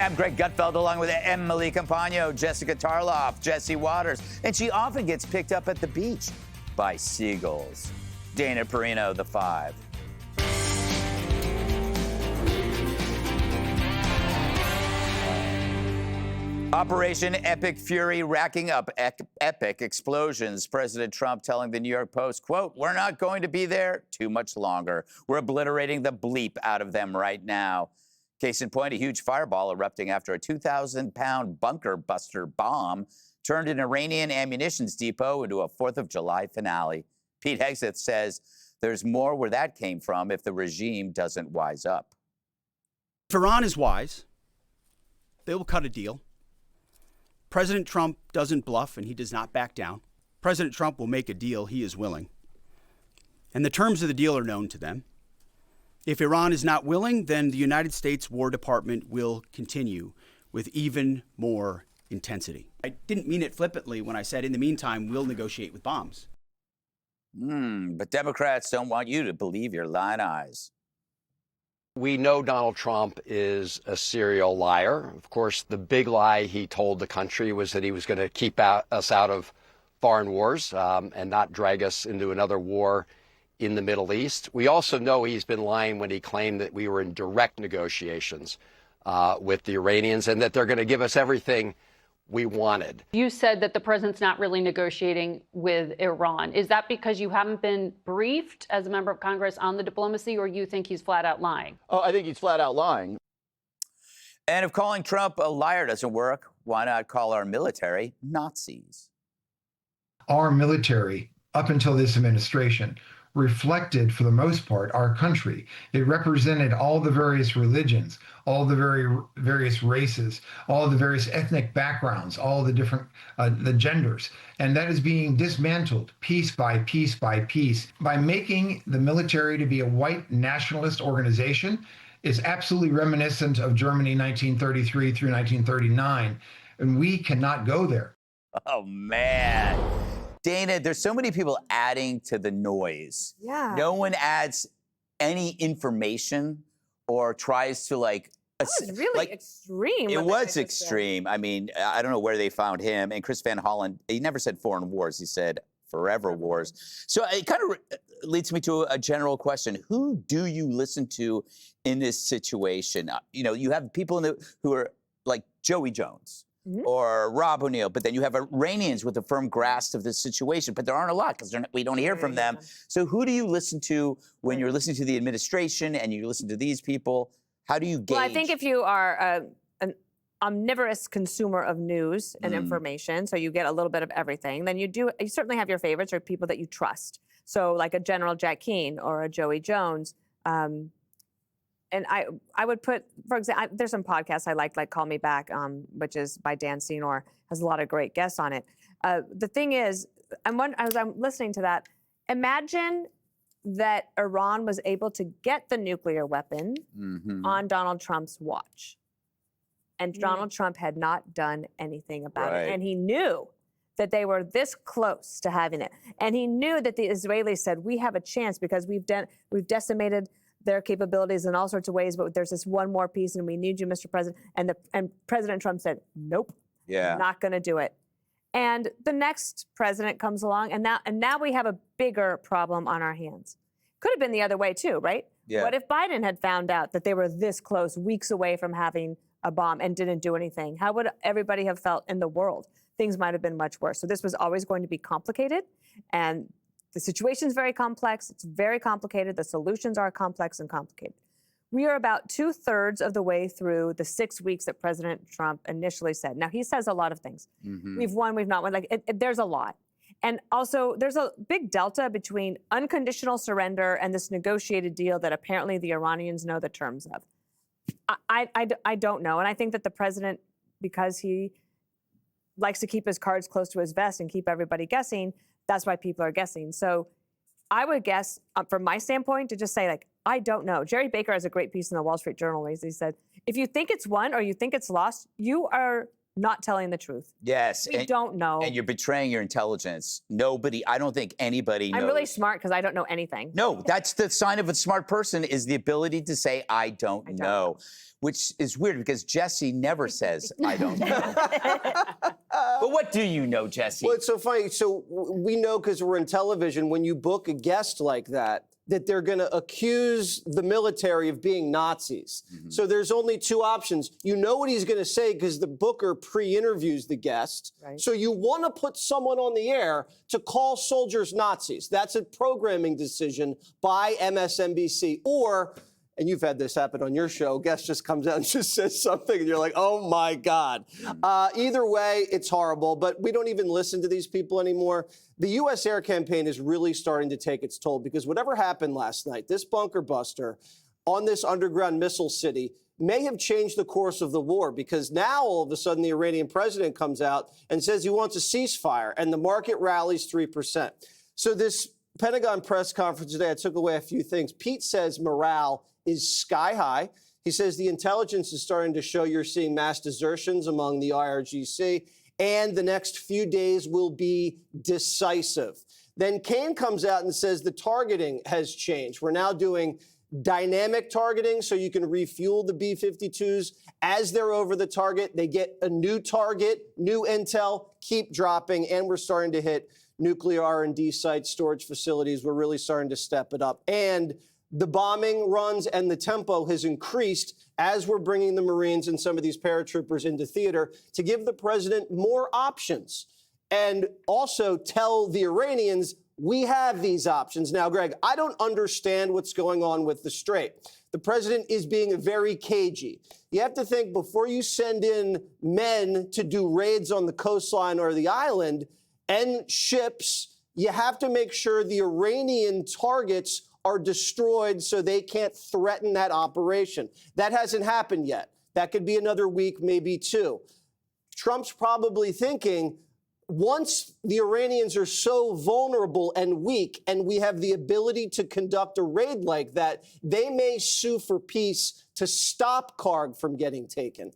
I'm Greg Gutfeld along with Emily Campagno, Jessica Tarloff, Jesse Waters, and she often gets picked up at the beach by seagulls. Dana Perino, the 5. Operation Epic Fury racking up epic explosions. President Trump telling the New York Post, quote, "We're not going to be there too much longer. We're obliterating the bleep out of them right now." Case in point, a huge fireball erupting after a 2,000-pound bunker buster bomb turned an Iranian ammunitions depot into a 4th of July finale. Pete Hegseth says there's more where that came from if the regime doesn't wise up. If Iran is wise, they will cut a deal. President Trump doesn't bluff and he does not back down. President Trump will make a deal he is willing. And the terms of the deal are known to them. If Iran is not willing, then the United States War Department will continue with even more intensity. I didn't mean it flippantly when I said, in the meantime, we'll negotiate with bombs. But Democrats don't want you to believe your lying eyes. We know Donald Trump is a serial liar. Of course, the big lie he told the country was that he was going to keep us out of foreign wars and not drag us into another war in the Middle East. We also know he's been lying when he claimed that we were in direct negotiations with the Iranians and that they're going to give us everything we wanted. You said that the president's not really negotiating with Iran. Is that because you haven't been briefed as a member of Congress on the diplomacy, or you think he's flat out lying? Oh, I think he's flat out lying. And if calling Trump a liar doesn't work, why not call our military Nazis? Our military, up until this administration, reflected, for the most part, our country. It represented all the various religions, all the various races, all the various ethnic backgrounds, all the different the genders. And that is being dismantled piece by piece by piece. By making the military to be a white nationalist organization is absolutely reminiscent of Germany 1933 through 1939. And we cannot go there. Oh, man. Dana, there's so many people adding to the noise. Yeah. No one adds any information or tries to That was really extreme. It was extreme. I mean, I don't know where they found him. And Chris Van Hollen, he never said foreign wars. He said forever wars. So it kind of leads me to a general question. Who do you listen to in this situation? You have people who are like Joey Jones. Mm-hmm. Or Rob O'Neill, but then you have Iranians with a firm grasp of this situation, but there aren't a lot because we don't hear from them. So who do you listen to when you're listening to the administration and you listen to these people? How do you gauge? Well, I think if you are an omnivorous consumer of news and information, so you get a little bit of everything, then you certainly have your favorites or people that you trust. So like a General Jack Keane or a Joey Jones. And I would put, for example, there's some podcasts I like Call Me Back, which is by Dan Senor, has a lot of great guests on it. The thing is, as I'm listening to that, imagine that Iran was able to get the nuclear weapon on Donald Trump's watch. And Donald Trump had not done anything about it. And he knew that they were this close to having it. And he knew that the Israelis said, we have a chance because we've decimated their capabilities in all sorts of ways, but there's this one more piece and we need you, Mr. President. And President Trump said, nope, not going to do it. And the next president comes along and now we have a bigger problem on our hands. Could have been the other way too, right? Yeah. What if Biden had found out that they were this close, weeks away from having a bomb and didn't do anything? How would everybody have felt in the world? Things might have been much worse. So this was always going to be complicated. And the situation is very complex. It's very complicated. The solutions are complex and complicated. We are about 2/3 of the way through the 6 weeks that President Trump initially said. Now, he says a lot of things. We've won, we've not won. There's a lot. And also, there's a big delta between unconditional surrender and this negotiated deal that apparently the Iranians know the terms of. I don't know. And I think that the president, because he likes to keep his cards close to his vest and keep everybody guessing, that's why people are guessing. So I would guess, from my standpoint, to just say, I don't know. Jerry Baker has a great piece in the Wall Street Journal. He said, if you think it's won or you think it's lost, you are not telling the truth. Yes. We don't know. And you're betraying your intelligence. I don't think anybody knows. I'm really smart because I don't know anything. No, that's the sign of a smart person, is the ability to say, I don't know. Which is weird because Jesse never says, I don't know. But what do you know, Jesse? Well, it's so funny. So we know, because we're in television, when you book a guest like that they're going to accuse the military of being Nazis. Mm-hmm. So there's only two options. You know what he's going to say because the booker pre-interviews the guest. Right. So you want to put someone on the air to call soldiers Nazis. That's a programming decision by MSNBC. Or, and you've had this happen on your show, guest just comes out and just says something and you're like, oh my God. Either way, it's horrible, but we don't even listen to these people anymore. The U.S. air campaign is really starting to take its toll because whatever happened last night, this bunker buster on this underground missile city may have changed the course of the war, because now all of a sudden the Iranian president comes out and says he wants a ceasefire and the market rallies 3%. So this Pentagon press conference today, I took away a few things. Pete says morale is sky high. He says the intelligence is starting to show you're seeing mass desertions among the IRGC, and the next few days will be decisive. Then Kane comes out and says the targeting has changed. We're now doing dynamic targeting, so you can refuel the B-52s as they're over the target. They get a new target, new intel, keep dropping, and we're starting to hit nuclear R&D sites, storage facilities. We're really starting to step it up. And the bombing runs and the tempo has increased as we're bringing the Marines and some of these paratroopers into theater to give the president more options and also tell the Iranians, we have these options. Now, Greg, I don't understand what's going on with the Strait. The president is being very cagey. You have to think, before you send in men to do raids on the coastline or the island and ships, you have to make sure the Iranian targets are destroyed so they can't threaten that operation. That hasn't happened yet. That could be another week, maybe two. Trump's probably thinking, once the Iranians are so vulnerable and weak and we have the ability to conduct a raid like that, they may sue for peace to stop Karg from getting taken.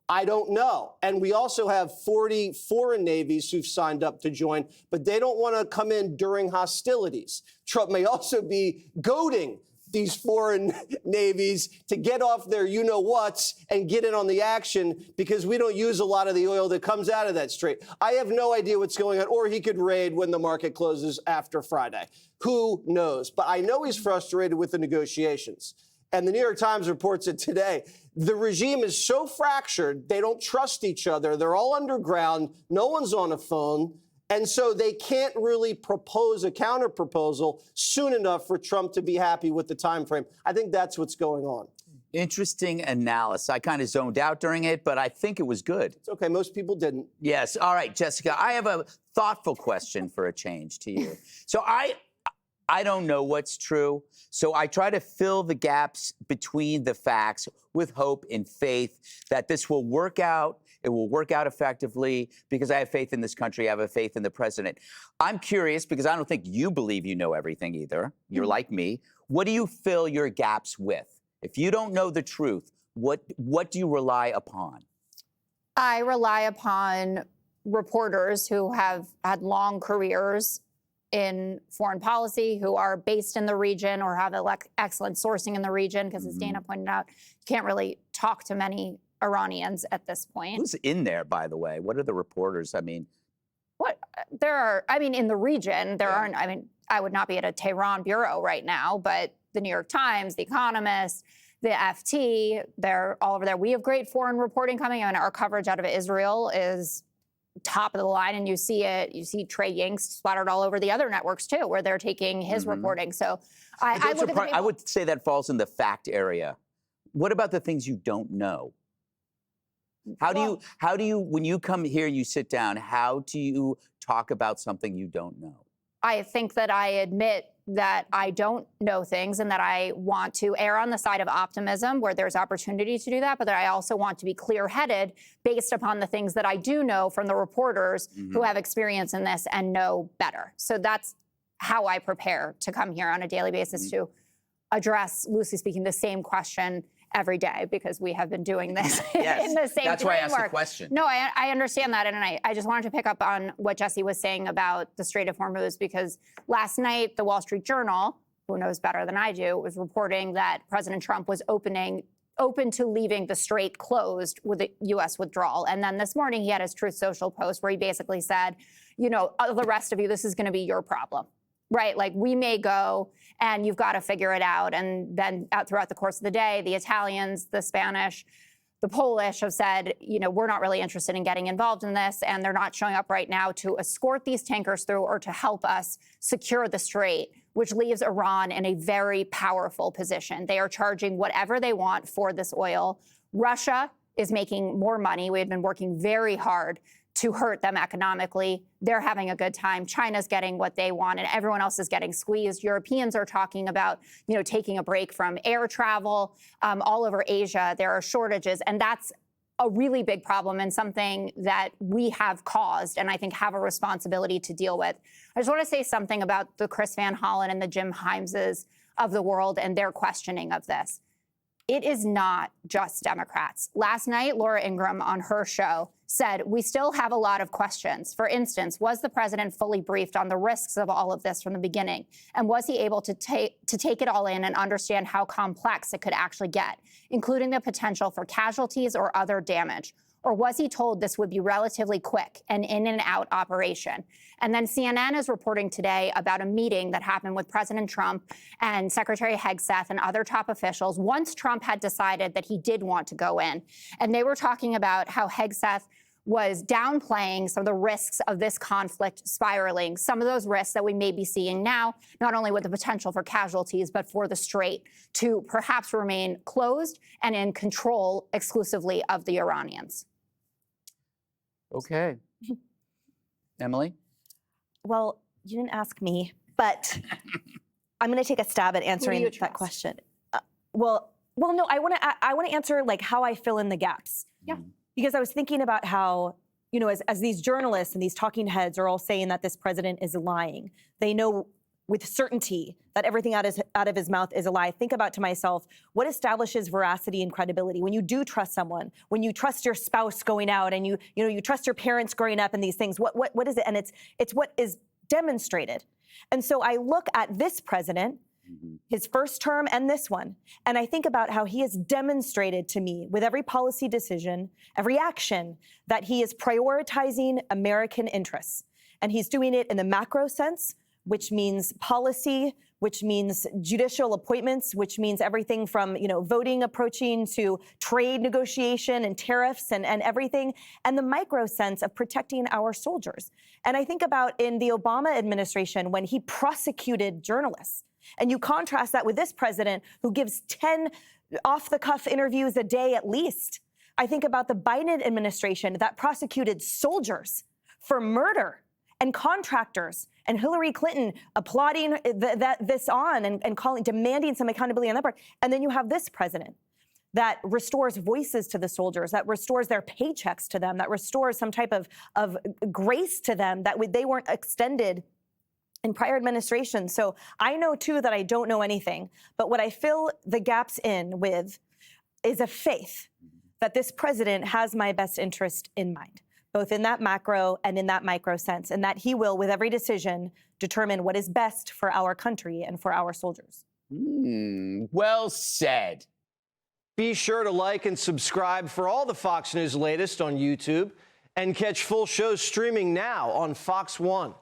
I don't know. And we also have 40 foreign navies who've signed up to join, but they don't want to come in during hostilities. Trump may also be goading these foreign navies to get off their you-know-whats and get in on the action, because we don't use a lot of the oil that comes out of that strait. I have no idea what's going on. Or he could raid when the market closes after Friday. Who knows? But I know he's frustrated with the negotiations. And the New York Times reports it today. The regime is so fractured, they don't trust each other. They're all underground. No one's on a phone. And so they can't really propose a counterproposal soon enough for Trump to be happy with the time frame. I think that's what's going on. Interesting analysis. I kind of zoned out during it, but I think it was good. It's okay. Most people didn't. Yes. All right, Jessica, I have a thoughtful question for a change to you. So I don't know what's true, so I try to fill the gaps between the facts with hope and faith that this will work out. It will work out effectively, because I have faith in this country. I have a faith in the president. I'm curious, because I don't think you believe you know everything either. You're like me. What do you fill your gaps with? If you don't know the truth, what do you rely upon? I rely upon reporters who have had long careers in foreign policy, who are based in the region or have excellent sourcing in the region, because as Dana pointed out, you can't really talk to many Iranians at this point. Who's in there, by the way? What are the reporters? I mean, in the region, there aren't, I would not be at a Tehran bureau right now, but the New York Times, The Economist, the FT, they're all over there. We have great foreign reporting coming in. Our coverage out of Israel is top of the line, and you see it. You see Trey Yingst splattered all over the other networks too, where they're taking his reporting. So I would say that falls in the fact area. What about the things you don't know? How do you when you come here, you sit down, how do you talk about something you don't know? I think that I admit that I don't know things, and that I want to err on the side of optimism where there's opportunity to do that, but that I also want to be clear-headed based upon the things that I do know from the reporters who have experience in this and know better. So that's how I prepare to come here on a daily basis to address, loosely speaking, the same question every day because we have been doing this Yes, in the same that's why I asked the framework. question. No, I understand that. And I just wanted to pick up on what Jesse was saying about the Strait of Hormuz, because last night, the Wall Street Journal, who knows better than I do, was reporting that President Trump was open to leaving the strait closed with the U.S. withdrawal. And then this morning, he had his Truth Social post where he basically said, you know, the rest of you, this is going to be your problem. Right, like we may go and you've got to figure it out. And then throughout the course of the day, the Italians, the Spanish, the Polish have said, you know, we're not really interested in getting involved in this. And they're not showing up right now to escort these tankers through or to help us secure the strait, which leaves Iran in a very powerful position. They are charging whatever they want for this oil. Russia is making more money. We have been working very hard to hurt them economically. They're having a good time. China's getting what they want, and everyone else is getting squeezed. Europeans are talking about, you know, taking a break from air travel. All over Asia, there are shortages, and that's a really big problem and something that we have caused and I think have a responsibility to deal with. I just want to say something about the Chris Van Hollen and the Jim Himeses of the world and their questioning of this. It is not just Democrats. Last night, Laura Ingraham on her show said, we still have a lot of questions. For instance, was the president fully briefed on the risks of all of this from the beginning? And was he able to take it all in and understand how complex it could actually get, including the potential for casualties or other damage? Or was he told this would be relatively quick, an in and out operation? And then CNN is reporting today about a meeting that happened with President Trump and Secretary Hegseth and other top officials once Trump had decided that he did want to go in. And they were talking about how Hegseth was downplaying some of the risks of this conflict spiraling, some of those risks that we may be seeing now, not only with the potential for casualties, but for the strait to perhaps remain closed and in control exclusively of the Iranians. Okay. Emily? Well, you didn't ask me, but I'm going to take a stab at answering that trust? question. No, I want to answer like how I fill in the gaps. Yeah. Because I was thinking about how, you know, as these journalists and these talking heads are all saying that this president is lying, they know with certainty that everything out of his mouth is a lie. Think about to myself, what establishes veracity and credibility? When you do trust someone, when you trust your spouse going out and you trust your parents growing up and these things, what is it? And it's what is demonstrated. And so I look at this president, his first term and this one, and I think about how he has demonstrated to me with every policy decision, every action, that he is prioritizing American interests. And he's doing it in the macro sense, which means policy, which means judicial appointments, which means everything from, you know, voting approaching to trade negotiation and tariffs and everything, and the micro sense of protecting our soldiers. And I think about in the Obama administration when he prosecuted journalists. And you contrast that with this president who gives 10 off-the-cuff interviews a day at least. I think about the Biden administration that prosecuted soldiers for murder and contractors, and Hillary Clinton applauding this on and demanding some accountability on that part. And then you have this president that restores voices to the soldiers, that restores their paychecks to them, that restores some type of grace to them that they weren't extended in prior administrations. So I know, too, that I don't know anything. But what I fill the gaps in with is a faith that this president has my best interest in mind, both in that macro and in that micro sense, and that he will, with every decision, determine what is best for our country and for our soldiers. Well said. Be sure to like and subscribe for all the Fox News latest on YouTube and catch full shows streaming now on Fox One.